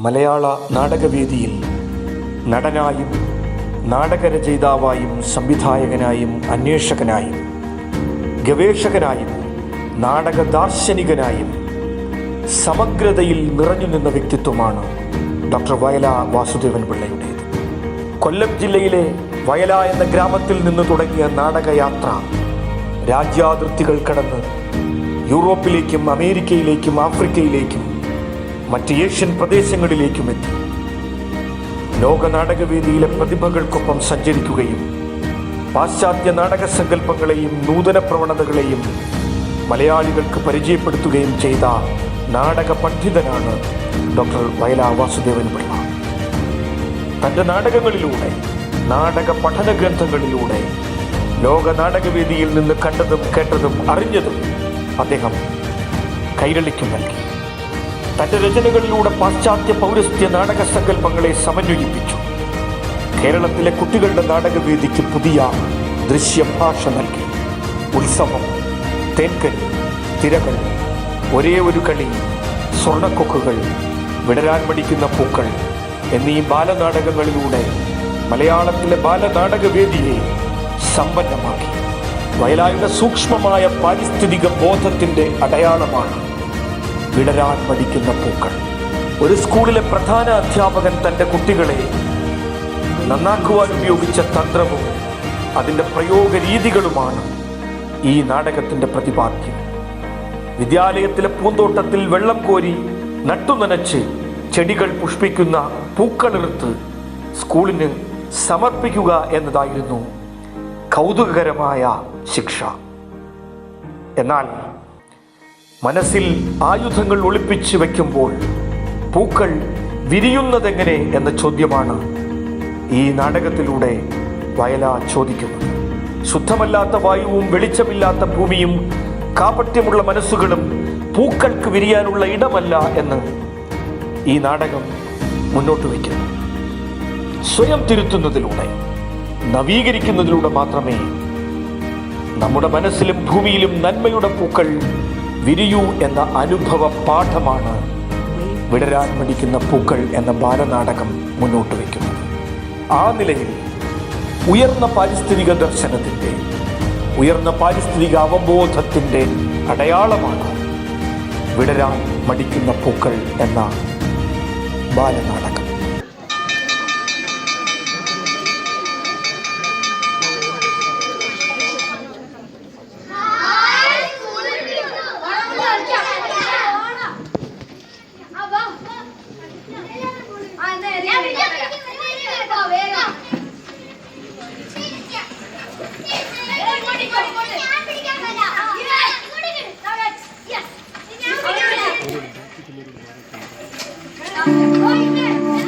മലയാള നാടകവേദിയിൽ നടനായും നാടകരചയിതാവായും സംവിധായകനായും അന്വേഷകനായും ഗവേഷകനായും നാടക ദാർശനികനായും സമഗ്രതയിൽ നിറഞ്ഞു നിന്ന വ്യക്തിത്വമാണ് ഡോക്ടർ വയല വാസുദേവൻ പിള്ളയുടേത്. കൊല്ലം ജില്ലയിലെ വയല എന്ന ഗ്രാമത്തിൽ നിന്ന് തുടങ്ങിയ നാടകയാത്ര രാജ്യാതിർത്തികൾ കടന്ന് യൂറോപ്പിലേക്കും അമേരിക്കയിലേക്കും ആഫ്രിക്കയിലേക്കും മറ്റ് ഏഷ്യൻ പ്രദേശങ്ങളിലേക്കും എത്തി. ലോക നാടകവേദിയിലെ പ്രതിഭകൾക്കൊപ്പം സഞ്ചരിക്കുകയും പാശ്ചാത്യ നാടക സങ്കല്പങ്ങളെയും നൂതന പ്രവണതകളെയും മലയാളികൾക്ക് പരിചയപ്പെടുത്തുകയും ചെയ്ത നാടക പണ്ഡിതനാണ് ഡോക്ടർ വയല വാസുദേവൻ പിള്ള. തൻ്റെ നാടകങ്ങളിലൂടെ, നാടക പഠന ഗ്രന്ഥങ്ങളിലൂടെ ലോക നാടകവേദിയിൽ നിന്ന് കണ്ടതും കേട്ടതും അറിഞ്ഞതും അദ്ദേഹം കൈരളിക്ക് നൽകി. തൻ്റെ രചനകളിലൂടെ പാശ്ചാത്യ പൗരസ്ത്യ നാടക സങ്കല്പങ്ങളെ സമന്വയിപ്പിച്ചു. കേരളത്തിലെ കുട്ടികളുടെ നാടകവേദിക്ക് പുതിയ ദൃശ്യഭാഷ നൽകി. ഉത്സവം, തേൻകനി, തിരകൾ, ഒരേ ഒരു കളി, സ്വർണ്ണക്കൊക്കുകൾ, വിടരാൻ മടിക്കുന്ന പൂക്കൾ എന്നീ ബാലനാടകങ്ങളിലൂടെ മലയാളത്തിലെ ബാലനാടകവേദിയെ സമ്പന്നമാക്കി. വയലായുടെ സൂക്ഷ്മമായ പാരിസ്ഥിതിക ബോധത്തിൻ്റെ അടയാളമാണ് വിടരാൻ മടിക്കുന്ന പൂക്കൾ. ഒരു സ്കൂളിലെ പ്രധാന അധ്യാപകൻ തൻ്റെ കുട്ടികളെ നന്നാക്കുവാൻ ഉപയോഗിച്ച തന്ത്രവും അതിൻ്റെ പ്രയോഗ രീതികളുമാണ് ഈ നാടകത്തിൻ്റെ പ്രതിപാദ്യം. വിദ്യാലയത്തിലെ പൂന്തോട്ടത്തിൽ വെള്ളം കോരി നട്ടുനനച്ച് ചെടികൾ പുഷ്പിക്കുന്ന പൂക്കളിർത്ത് സ്കൂളിന് സമർപ്പിക്കുക എന്നതായിരുന്നു കൗതുകകരമായ ശിക്ഷ. എന്നാൽ മനസ്സിൽ ആയുധങ്ങൾ ഒളിപ്പിച്ച് വയ്ക്കുമ്പോൾ പൂക്കൾ വിരിയുന്നതെങ്ങനെ എന്ന ചോദ്യമാണ് ഈ നാടകത്തിലൂടെ വയല ചോദിക്കുന്നത്. ശുദ്ധമല്ലാത്ത വായുവും വെളിച്ചമില്ലാത്ത ഭൂമിയും കാപട്യമുള്ള മനസ്സുകളും പൂക്കൾക്ക് വിരിയാനുള്ള ഇടമല്ല എന്ന് ഈ നാടകം മുന്നോട്ട് വയ്ക്കുന്നു. സ്വയം തിരുത്തുന്നതിലൂടെ, നവീകരിക്കുന്നതിലൂടെ മാത്രമേ നമ്മുടെ മനസ്സിലും ഭൂമിയിലും നന്മയുടെ പൂക്കൾ വിരിയൂ എന്ന അനുഭവ പാഠമാണ് വിടരാൻ മടിക്കുന്ന പൂക്കൾ എന്ന ബാലനാടകം മുന്നോട്ട് വയ്ക്കുന്നത്. ആ നിലയിൽ ഉയർന്ന പാരിസ്ഥിതിക ദർശനത്തിൻ്റെ, ഉയർന്ന പാരിസ്ഥിതിക അവബോധത്തിൻ്റെ അടയാളമാണ് വിടരാൻ മടിക്കുന്ന പൂക്കൾ എന്ന ബാലനാടകം. Oh,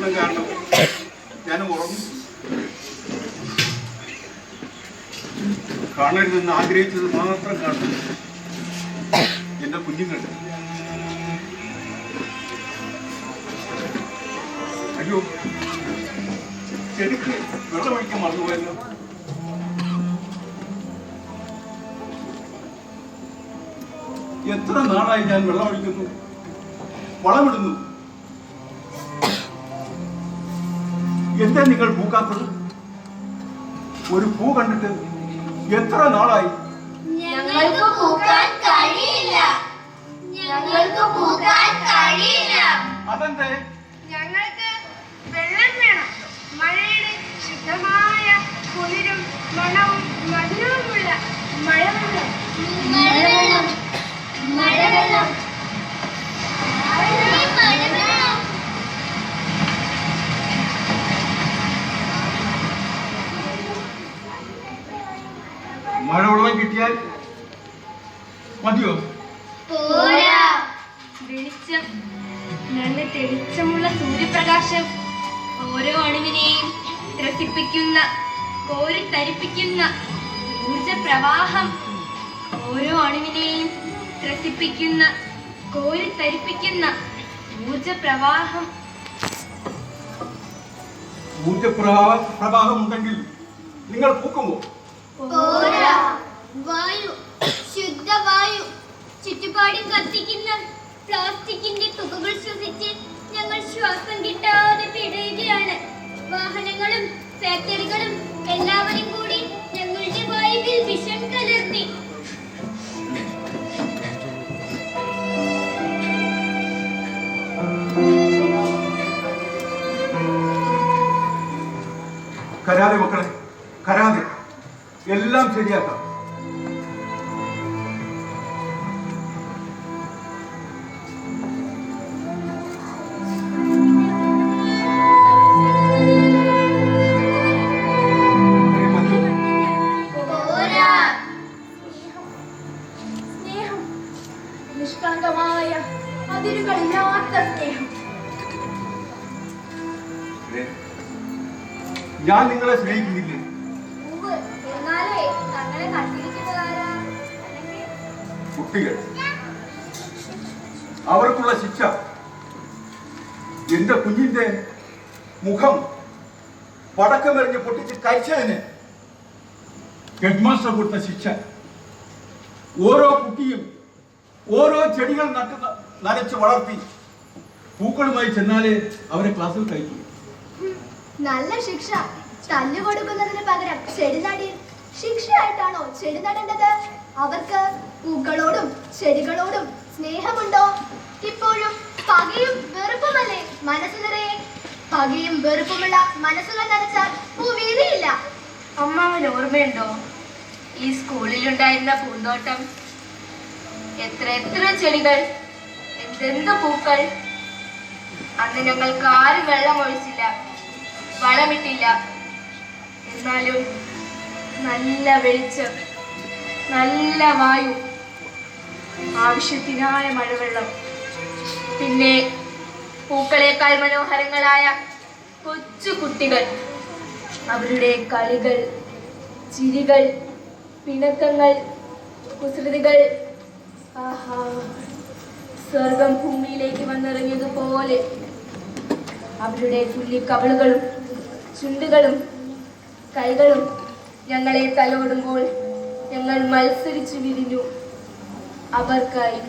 ക്ഷീണം കാരണം ഞാൻ ഉറങ്ങി. കാണരുതെന്ന് ആഗ്രഹിച്ചത് മാത്രം കാണുന്നു എന്റെ കുഞ്ഞുങ്ങൾ. അയ്യോ, ചെടിക്ക് വെള്ളമൊഴിക്കാൻ മറന്നുപോയല്ലോ. എത്ര നാളായി ഞാൻ വെള്ളമൊഴിക്കുന്നു, വളമിടുന്നു. എന്താ നിങ്ങൾ പൂക്കാത്തത്? ഒരു പൂ കണ്ടിട്ട് എത്ര നാളായി? ഞങ്ങൾക്ക് പൂക്കാൻ കഴിയില്ല. ഞങ്ങൾക്ക് പൂക്കാൻ കഴിയില്ല. അതെന്തേ? ഞങ്ങൾക്ക് വെള്ളം വേണം. മഴയുടെ ശുദ്ധമായ കുളിരും മണവും മധുരവുമുള്ള മഴവെള്ളം. മഴവെള്ളം, മഴവെള്ളം, മഴവെള്ളം. മഴവെള്ളം കിട്ടിയാൽ മതിയോ? പോരാ. വെളിച്ചം, നല്ല തെളിച്ചമുള്ള സൂര്യപ്രകാശം ഓരോ അണുവിനെയും ത്രസിപ്പിക്കുന്ന, കോരിത്തരിപ്പിക്കുന്ന ഊർജപ്രവാഹം. ഓരോ അണുവിനെയും ത്രസിപ്പിക്കുന്ന, കോരിത്തരിപ്പിക്കുന്ന ഊർജപ്രവാഹം. ഊർജപ്രവാഹം ഉണ്ടെങ്കിൽ നിങ്ങൾ പൂക്കുമോ? പോരാ. വായു, ശുദ്ധവായു. ചുറ്റുപാടും കത്തിക്കുന്ന പ്ലാസ്റ്റിക്കിന്റെ തുകകൾ ശ്വസിച്ച് ഞങ്ങൾ ശ്വാസം കിട്ടാതെ പിടയുകയാണ്. വാഹനങ്ങളും ഫാക്ടറികളും എല്ലാവരും കൂടി ഞങ്ങളുടെ വായുവിൽ വിഷം കലർത്തി. കരാതെ മക്കളെ, കരാതെ. എല്ലാം ശരിയാക്കാം. സ്നേഹം, നിഷ്കളങ്കമായ അതിരുകളില്ലാത്ത സ്നേഹം. ഞാൻ നിങ്ങളെ സ്നേഹിക്കുന്നില്ലേ? കുട്ടികൾ, അവർക്കുള്ള ശിക്ഷ എന്റെ കുഞ്ഞിന്റെ മുഖം പടക്കമെറിഞ്ഞ് പൊട്ടിച്ച് കരിച്ചതിന് ഹെഡ്മാസ്റ്റർ കൊടുത്ത ശിക്ഷ. ഓരോ കുട്ടിയും ഓരോ ചെടികൾ നനച്ച് വളർത്തി പൂക്കളുമായി ചെന്നാലേ അവരെ ക്ലാസ്സിൽ കഴിക്കും. നല്ല ശിക്ഷ. തല്ലു കൊടുക്കുന്നതിന് പകരം ചെടി നടി ശിക്ഷയായിട്ടാണോ ചെടി നടേണ്ടത്? അവർക്ക് പൂക്കളോടും ചെടികളോടും സ്നേഹമുണ്ടോ? ഇപ്പോഴും പകയും വെറുപ്പുമല്ലേ മനസ്സ് നിറയെ? പകയും വെറുപ്പുമുള്ള മനസ്സുകൾ നനച്ചാൽ പൂ വീഴിയില്ല. അമ്മാവന് ഓർമ്മയുണ്ടോ ഈ സ്കൂളിലുണ്ടായിരുന്ന പൂന്തോട്ടം? എത്ര എത്ര ചെടികൾ, എന്തെന്ത് പൂക്കൾ. അന്ന് ഞങ്ങൾക്ക് ആരും വെള്ളം ഒഴിച്ചില്ല, വളമിട്ടില്ല. എന്നാലും നല്ല വെളിച്ചം, നല്ല വായു, ആവശ്യത്തിനായ മഴവെള്ളം, പിന്നെ പൂക്കളേക്കാൾ മനോഹരങ്ങളായ കൊച്ചു കുട്ടികൾ. അവരുടെ കളികൾ, ചിരികൾ, പിണക്കങ്ങൾ, കുസൃതികൾ. ആഹാ, സ്വർഗം ഭൂമിയിലേക്ക് വന്നിറങ്ങിയതുപോലെ. അവരുടെ തുല്ലിക്കവളുകളും ചുണ്ടുകളും കൈകളും ഞങ്ങളെ തലോടുമ്പോൾ ഞങ്ങൾ മത്സരിച്ചു വിരിഞ്ഞു അവർക്കായി.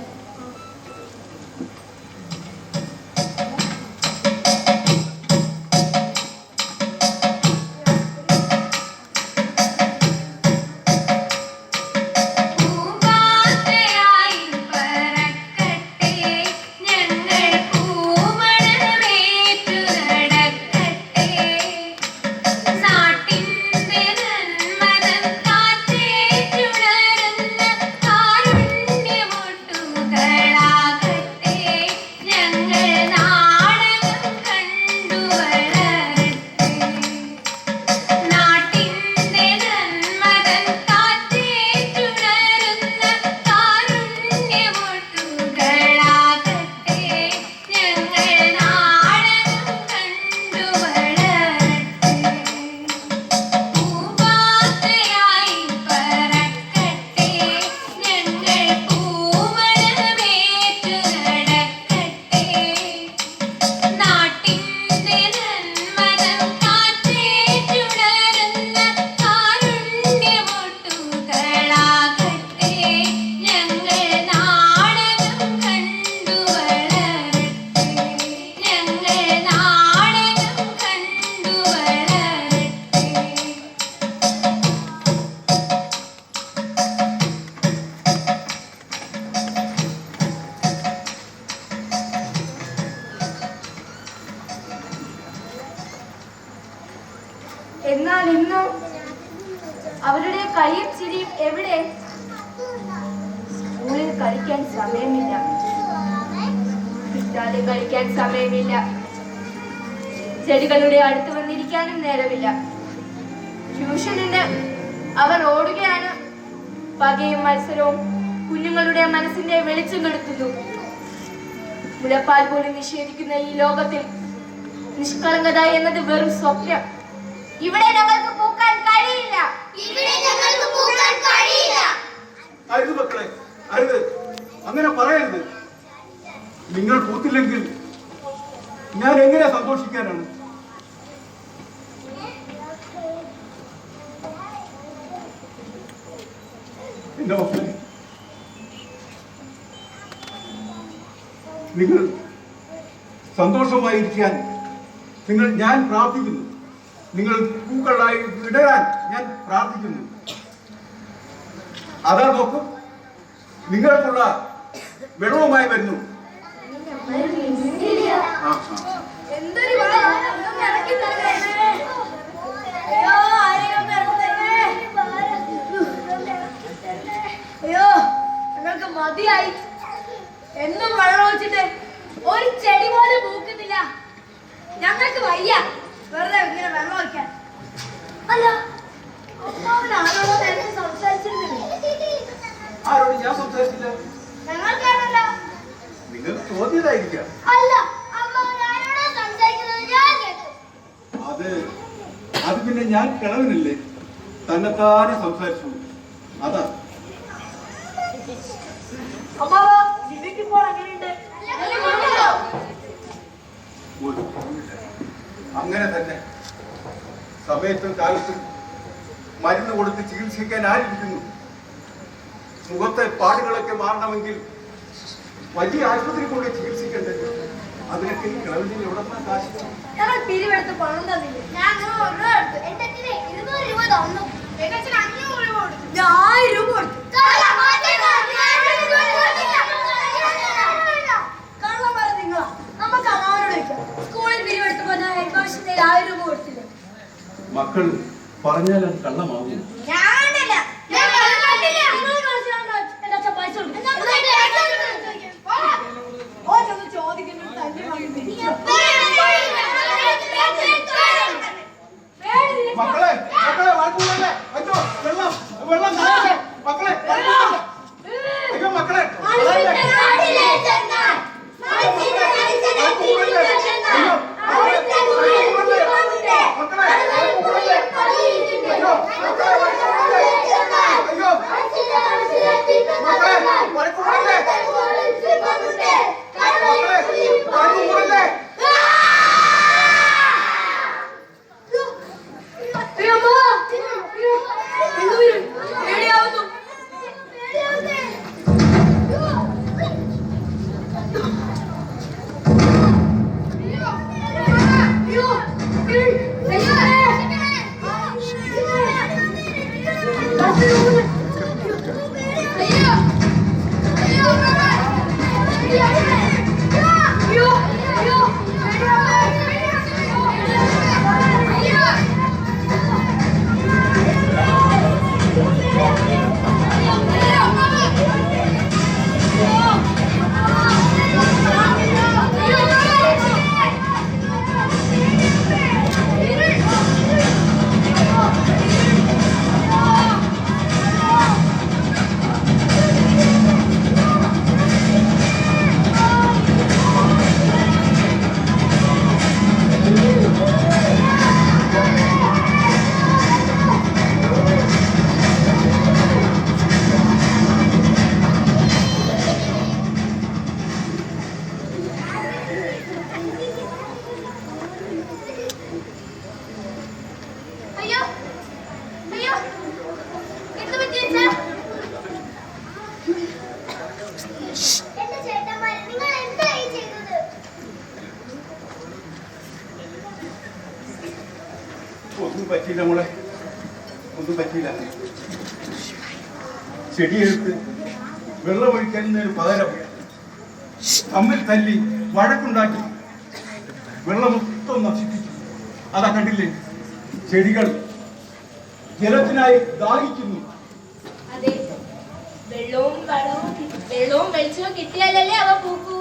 കാരുണ്യമൊട്ടുക എന്നാൽ ഇന്ന് അവരുടെ കളിയും ചിരിയും എവിടെ? സ്കൂളിൽ കളിക്കാൻ സമയമില്ല, വിദ്യാലയം കളിക്കാൻ സമയമില്ല, ചെടികളുടെ അടുത്ത് വന്നിരിക്കാനും നേരമില്ല. ട്യൂഷനിന് അവർ ഓടുകയാണ്. പകയും മത്സരവും കുഞ്ഞുങ്ങളുടെ മനസ്സിന്റെ വെളിച്ചം കെടുത്തുന്നു. മുലപ്പാൽ പോലും നിഷേധിക്കുന്ന ഈ ലോകത്തിൽ നിഷ്കളങ്കത എന്നത് വെറും സ്വപ്നം. ഇവിടെ ഞങ്ങൾക്ക് പൂക്കാൻ കഴിയില്ല. അരുത് മക്കളെ, അരുത്, അങ്ങനെ പറയരുത്. നിങ്ങൾ പൂത്തില്ലെങ്കിൽ ഞാൻ എങ്ങനെ സന്തോഷിക്കാനാണ്? എന്റെ മക്കളെ, നിങ്ങൾ സന്തോഷമായിരിക്കാൻ ഞാൻ പ്രാർത്ഥിക്കുന്നു. നിങ്ങൾ പൂക്കളായി വിടരാൻ ഞാൻ പ്രാർത്ഥിക്കുന്നു. അതാ നോക്കൂ, നിങ്ങൾക്കുള്ള വെള്ളവുമായി വരുന്നു. അയ്യോ, ഞങ്ങൾക്ക് മതിയായി. എന്നും വെള്ളം ഒഴിച്ചിട്ട് ഒരു ചെടി പോലും പൂക്കുന്നില്ല. ഞങ്ങൾക്ക് വയ്യ വെറുതെ ഇങ്ങനെ വെള്ളം ഒഴിക്കാൻ. അല്ല, ആരോടോ നേരത്തെ സംസാരിച്ചിരുന്നില്ലേ? ആരോട് ഞാൻ സംസാരിച്ചില്ല. ഞങ്ങൾക്കാണല്ലോ. നിങ്ങൾ തോന്നിയതായിരിക്കാം. അല്ല, അമ്മ ഞാനോട് സംസാരിക്കുന്നത് ഞാൻ കേട്ടു. അത് പിന്നെ ഞാൻ കിളവനല്ലേ, തന്നെത്താനെ സംസാരിച്ചു. അതാ അമ്മാവോ, ജീവിക്കുമ്പോൾ അങ്ങനെയുണ്ട്. അങ്ങനെ തന്നെ സമയത്തും കാലത്തും മരുന്ന് കൊടുത്ത് ചികിത്സിക്കാൻ ആയിരിക്കുന്നു. മുഖത്തെ പാടുകളൊക്കെ മാറണമെങ്കിൽ വലിയ ആശുപത്രി കൊണ്ട് ചികിത്സിക്കണ്ടേ? അതിനൊക്കെ ഈ കിളവിന്റെ എവിടെ നിന്നാ കാശ്? ഞങ്ങൾ പിരിവെടുത്ത് പണം തന്നില്ലേ? ഞാൻ 100 രൂപ എടുത്തു. എന്റെ അച്ഛന് 200 രൂപ തന്നു. എന്റെ അച്ഛന് 500 രൂപ കൊടുത്തു. 1000 രൂപ കൊടുത്തു. കള്ളം പറഞ്ഞ നിങ്ങളാ. നമുക്ക് അമ്മാവനോട് ചോദിക്കാം. സ്കൂളിൽ പിരിവെടുത്ത് പോയ ഹെഡ് മാസ്റ്ററിന് 1000 രൂപ കൊടുത്തില്ലേ? മക്കൾ പറഞ്ഞാൽ അത് കള്ളമാവും. ഞാനില്ല. ഞാൻ കണ്ടില്ല. നിങ്ങൾ കളിച്ചാണോ എന്റെ അച്ഛൻ പൈസ കൊടുക്കും? ഓ ചെന്ന് ചോദിക്കുന്നു, തല്ലി വാങ്ങി. മക്കളെ മക്കളെ വാഴ്ത്തൂടല്ലേ? അയ്യോ, വെള്ളം വെള്ളം താഴെ. മക്കളെ അയ്യോ, മക്കളെ ഒന്നും പറ്റിയില്ല മോളെ, ഒന്നും പറ്റിയില്ല. ചെടിയെടുത്ത് വെള്ളമൊഴിക്കുന്നതിന് പകരം തമ്മിൽ തല്ലി വഴക്കുണ്ടാക്കി വെള്ളം മൊത്തം നശിപ്പിച്ചു. അതാ കണ്ടില്ലേ, ചെടികൾ ജലത്തിനായി ദാഹിക്കുന്നു. അതെ, വെള്ളവും വെളിച്ചവും കിട്ടിയാലല്ലേ അവ പൂക്കൂ.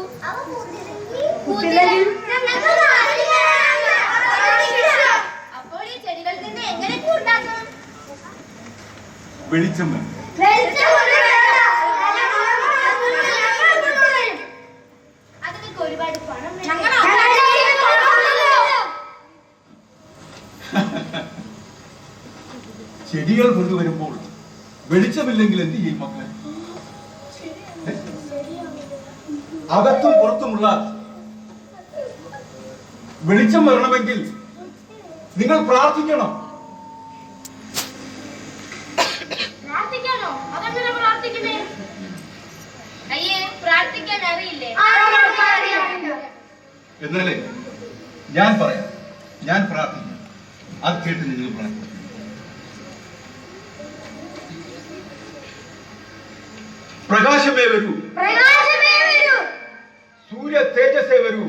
അപ്പോൾ ഈ ചെടികളിൽ നിന്ന് എങ്ങനെ ഉണ്ടാക്കും? വെളിച്ചം വേണം. അതിനൊക്കെ ഒരുപാട് പണം വേണം. ചെടികൾ കൊണ്ടുവരുമ്പോൾ വെളിച്ചമില്ലെങ്കിൽ എന്ത് ചെയ്യും മക്കളെ? അകത്തും പുറത്തുമുള്ള വെളിച്ചം വരണമെങ്കിൽ നിങ്ങൾ പ്രാർത്ഥിക്കണം. പ്രാർത്ഥിക്കാനോ? അതെങ്ങനെ പ്രാർത്ഥിക്കുന്നേ? അയ്യേ, പ്രാർത്ഥിക്കാൻ അറിയില്ലേ? എന്നാലേ ഞാൻ പറയാം, ഞാൻ പ്രാർത്ഥിക്കാം, അത് കേട്ട് നിങ്ങൾ പ്രാർത്ഥിക്കും. പ്രകാശമേ വരൂ, സൂര്യ തേജസ്സേ വരൂ,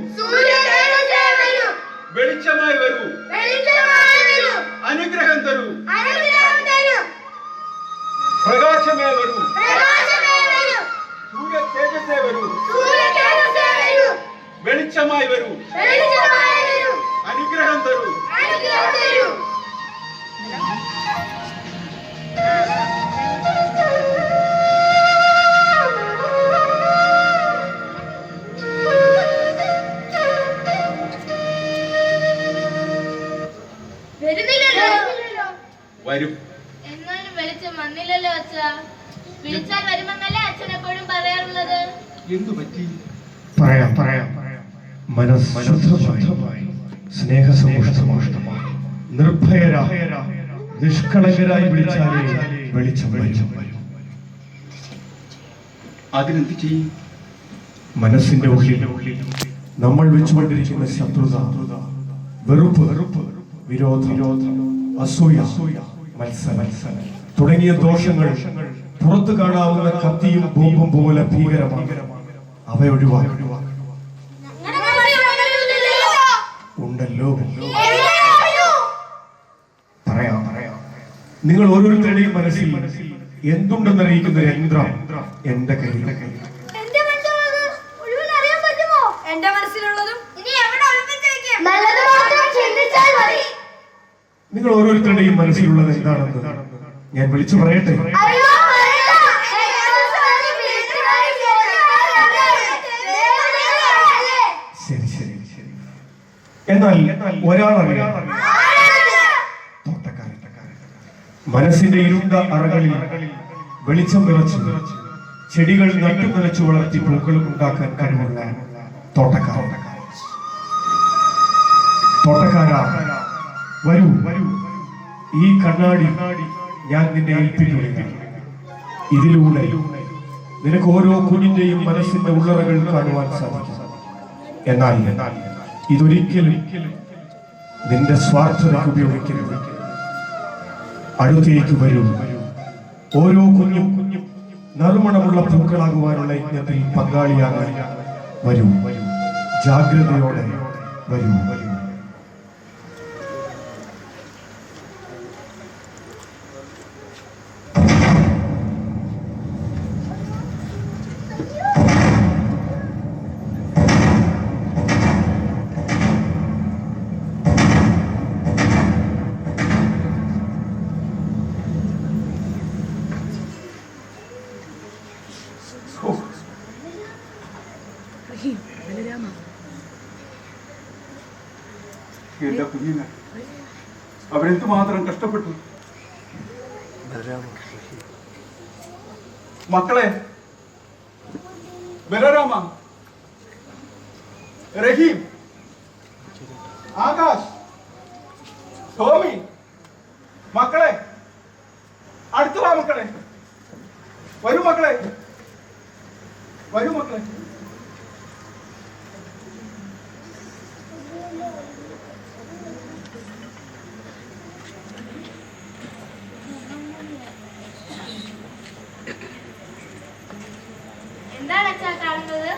വെളിച്ചമായി വരൂ, അനുഗ്രഹം തരൂ. പ്രകാശമേ വരൂ, സൂര്യ തേജസ്സേ വരൂ, വെളിച്ചമായി വരൂ, അനുഗ്രഹം തരൂ. വരും. എന്നാലും വെളിച്ചം വന്നില്ലല്ലോ അച്ഛാ. വിളിച്ചാൽ വരുമെന്നല്ലേ അച്ഛൻ എപ്പോഴും പറയാറുള്ളത്. എന്തു പറ്റി? പറയാം. മനസ്സുമായി സ്നേഹസമുഷ്ടമായി നിർഭയരായ നിഷ്കളങ്കരായി വിളിച്ചാലേ വെളിച്ചം വരും. അതിനെന്ത് ചെയ്യും? മനസ്സിന്റെ ഉള്ളിൽ നമ്മൾ വെച്ചുകൊണ്ടിരിക്കുന്ന ശത്രുത, വെറുപ്പ്, വിരോധം, അസൂയ, മത്സരം തുടങ്ങിയ ദോഷങ്ങൾ പുറത്തു കാണാവുന്ന കത്തിയും ബോംബും പോലെ ഭീകരമാണ്. അവ ഒഴിവാക്കണം. ഉണ്ടല്ലോ. പറയാം. നിങ്ങൾ ഓരോരുത്തരുടെയും മനസ്സിൽ എന്തുണ്ടെന്നറിയിക്കുന്ന ഒരു യന്ത്രം എന്റെ കയ്യിൽ. എന്റെ മനസ്സിലുള്ളതും ഇനി എവിടെ ഒളിപ്പിച്ചു വെക്കും? നല്ലത് മാത്രം ചിന്തിച്ചാൽ മതി. നിങ്ങൾ ഓരോരുത്തരുടെയും മനസ്സിലുള്ളത് എന്താണെന്ന് ഞാൻ വിളിച്ചു പറയട്ടെ. ശരി. എന്നാൽ ഒരാളറിയാം. തോട്ടക്കാരൻ. മനസ്സിന്റെ ഇരുണ്ട അറകളിൽ വെളിച്ചം നിറച്ചു ചെടികൾ നട്ടു നിറച്ചു വളർത്തി പൂക്കളും ഉണ്ടാക്കാൻ കഴിവുള്ള തോട്ടക്കാരൻ. വരൂ, ഈ കണ്ണാടി ഞാൻ നിന്നെ ഏൽപ്പിക്കുന്നു. ഇതിലൂടെ നിനക്ക് ഓരോ കുഞ്ഞിന്റെയും മനസ്സിന്റെ ഉള്ളറകൾ കാണുവാൻ സാധിക്കും. എന്നാൽ ഇതൊരിക്കലും നിന്റെ സ്വാർത്ഥതയ്ക്ക് ഉപയോഗിക്കരുത്. അടുത്തേക്ക് വരൂ. ഓരോ കുഞ്ഞും നറുമണമുള്ള പൂക്കളാകുവാനുള്ള യജ്ഞത്തിൽ പങ്കാളിയാകാൻ വരൂ. ജാഗ്രതയോടെ വരൂ. എന്റെ കുഞ്ഞിനെ അവരെന്തുമാത്രം കഷ്ടപ്പെട്ടു. മക്കളെ, ബലരാമ, റഹീം, ആകാശ്, ടോമി, മക്കളെ അടുത്തു വാ. മക്കളെ വരൂ. എന്താണ് അച്ഛാ കാണുന്നത്?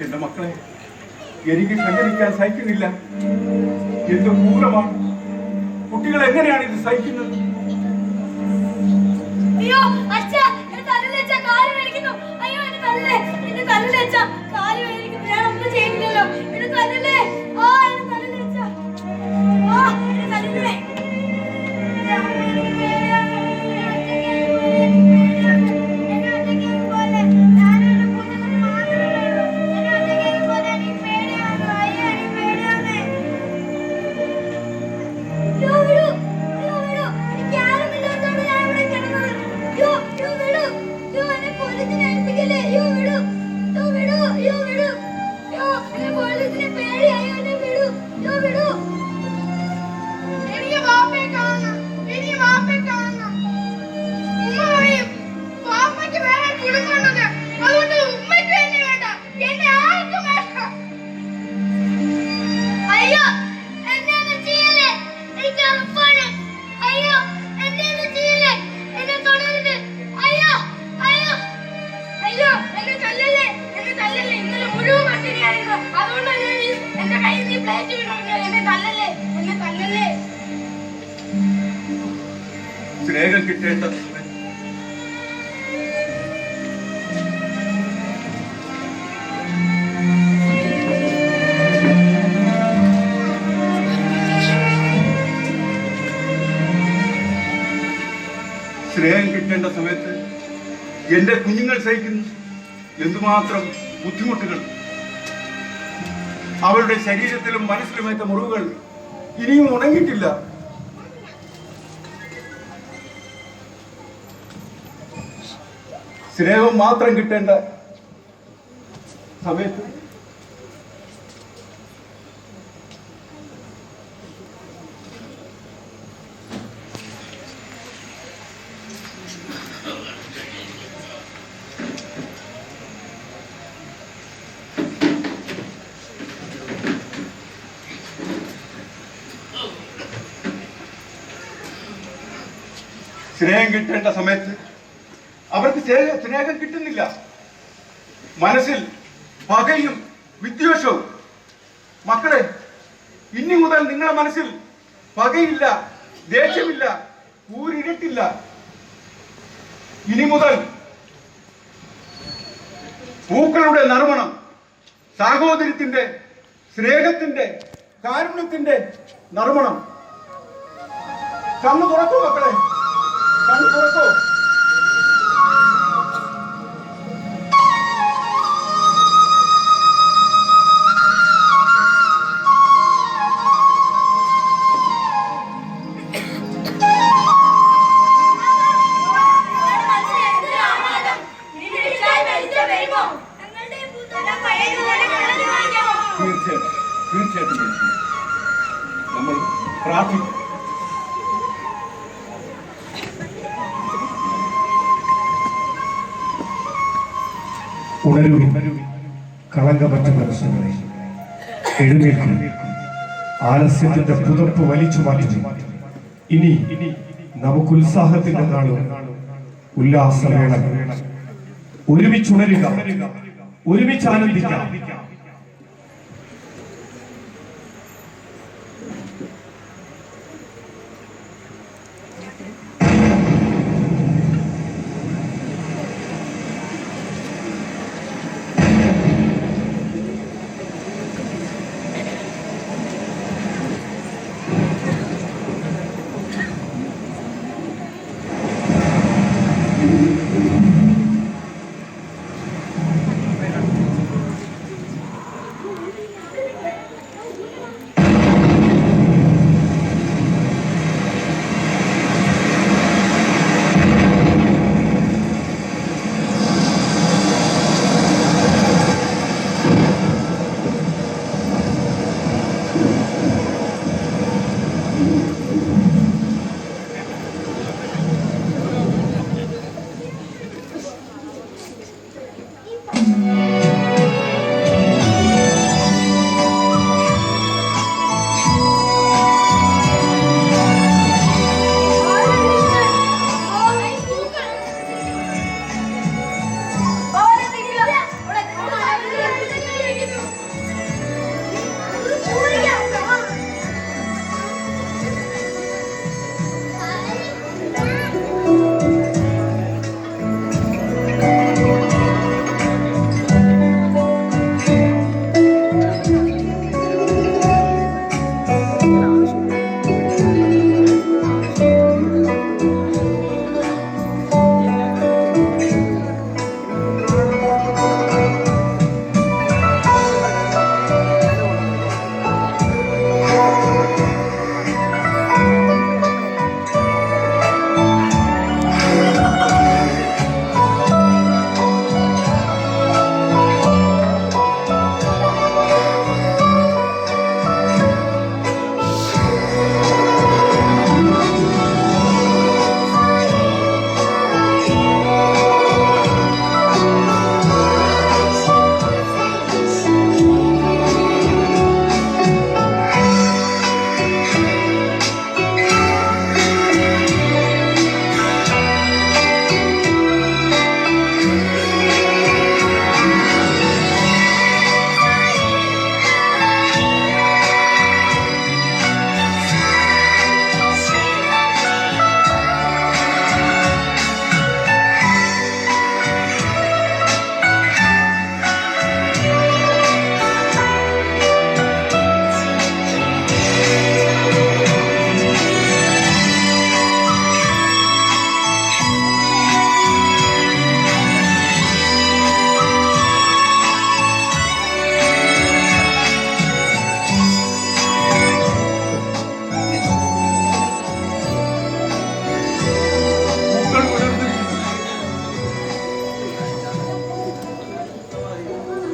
എന്റെ മക്കളെ, എനിക്ക് സഞ്ചരിക്കാൻ സഹിക്കുന്നില്ല. എന്ത് ക്രൂരമാണ്. കുട്ടികൾ എങ്ങനെയാണ് ഇത് സഹിക്കുന്നത്? അയ്യോ അച്ഛാ, എന്റെ തലയിലെ അച്ഛാ കാല് വേദനിക്കുന്നു. അയ്യോ എന്റെ തലയിലെ അച്ഛാ കാല് വേദനിക്കുന്നു. ഞാൻ ഒന്നും ചെയ്യുന്നില്ലല്ലോ. എന്റെ തലയിലെ എന്റെ തലയിലെ അച്ഛാ, എന്റെ തലയിലെ എനിക്ക് വാപ്പയെ കാണണം. എനിക്ക് വാപ്പയെ കാണണം. ഉമ്മ പറയും വാപ്പയ്ക്ക് വേറെ കുടുംബമുണ്ടെന്ന്. അതുകൊണ്ട് ഉമ്മയ്ക്ക് എന്നെ വേണ്ട. എന്നെ ആർക്കും വേണ്ട. അയ്യോ എന്നെ ഒന്നും ചെയ്യല്ലേ. എനിക്ക് ഉറപ്പാണ്. അയ്യോ എന്നെ ഒന്നും ചെയ്യല്ലേ. എന്നെ തൊടരുത്. അയ്യോ അയ്യോ അയ്യോ എന്നെ തല്ലല്ലേ. എന്നെ തല്ലല്ലേ. ഇന്നലെ മുഴുവൻ പട്ടിണിയായിരുന്നു. അതുകൊണ്ടാണ് ഞാൻ എന്റെ കയ്യിൽ നിന്ന് പ്ലേറ്റ് വീണു. എന്നെ തല്ലല്ലേ. എന്നെ തല്ലല്ലേ. സ്നേഹം കിട്ടേണ്ട സമയത്ത് എന്റെ കുഞ്ഞുങ്ങൾ സഹിക്കുന്നു എന്തുമാത്രം ബുദ്ധിമുട്ടുകൾ. അവരുടെ ശരീരത്തിലും മനസ്സിലുമേറ്റ മുറിവുകൾ ഇനിയും ഉണങ്ങിയിട്ടില്ല. സ്നേഹം മാത്രം കിട്ടേണ്ട സമയത്ത് സ്നേഹം കിട്ടേണ്ട സമയത്ത് അവർക്ക് സ്നേഹം കിട്ടുന്നില്ല. മനസ്സിൽ പകയും വിദ്വേഷവും. മക്കളെ, ഇനി മുതൽ നിങ്ങളുടെ മനസ്സിൽ പകയില്ല, ദേഷ്യമില്ല, ഊരിരട്ടില്ല. ഇനി മുതൽ പൂക്കളുടെ നറുമണം, സാഹോദര്യത്തിന്റെ, സ്നേഹത്തിന്റെ, കാരുണ്യത്തിന്റെ നറുമണം. കണ്ണു തുറക്കൂ മക്കളെ, കണ്ണു തുറക്കൂ. തീർച്ചയായിട്ടും നമ്മൾ പ്രാർത്ഥിക്കും. ഉണരുവിൻ കളങ്കമറ്റ മനസ്സുകളെ, എഴുന്നേൽക്കും. ആലസ്യത്തിന്റെ പുതപ്പ് വലിച്ചു മാറ്റി. ഇനി നമുക്ക് ഉത്സാഹത്തിന്റെ നാളും ഉല്ലാസവേള. ഒരുമിച്ചുണരുക, ഒരുമിച്ച് ആനന്ദിക്കാം.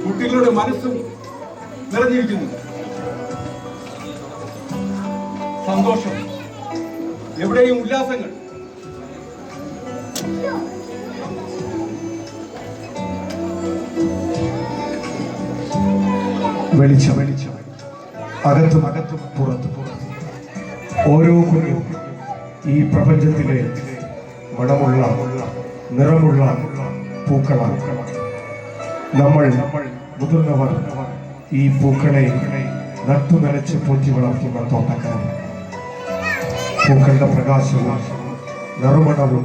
കുട്ടികളുടെ മനസ്സും നിറഞ്ഞിരിക്കുന്നു. സന്തോഷം, എവിടെയും ഉല്ലാസങ്ങൾ. വെളിച്ചം അകത്തും പുറത്തും ഓരോ കുഞ്ഞും ഈ പ്രപഞ്ചത്തിലെ മണമുള്ള നിറമുള്ള പൂക്കളാണ്. നമ്മൾ മുതിർന്നവർ ഈ പൂക്കളെ നട്ടു നനച്ച് പോറ്റി വളർത്തുന്ന തോട്ടക്കാർ. പൂക്കളുടെ പ്രകാശവും നറുമണവും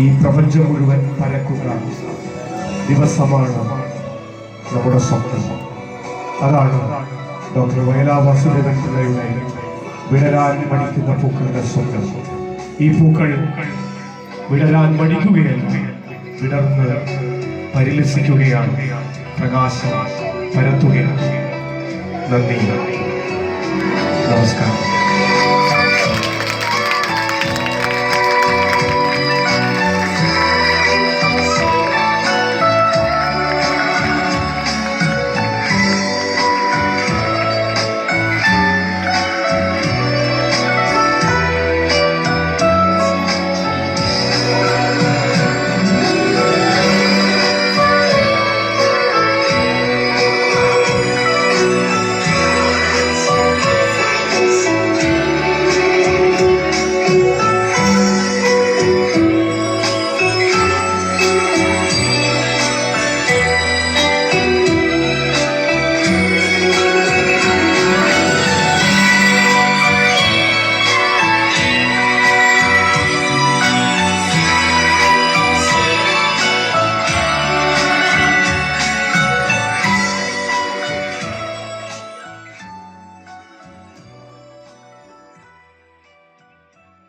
ഈ പ്രപഞ്ചം മുഴുവൻ പരക്കുന്ന ദിവസമാണ് നമ്മുടെ സ്വപ്നം. അതാണ് ഡോക്ടർ വയലാ വാസുദേവൻ പിള്ളയുടെ വിടരാൻ മടിക്കുന്ന പൂക്കളുടെ സ്വപ്നം. ഈ പൂക്കൾ വിടരാൻ മടിക്കുകയല്ല, വിടർന്ന് പരിലസിക്കുകയാണ്, പ്രകാശം പരത്തുകയാണ്. നന്ദി, നമസ്കാരം.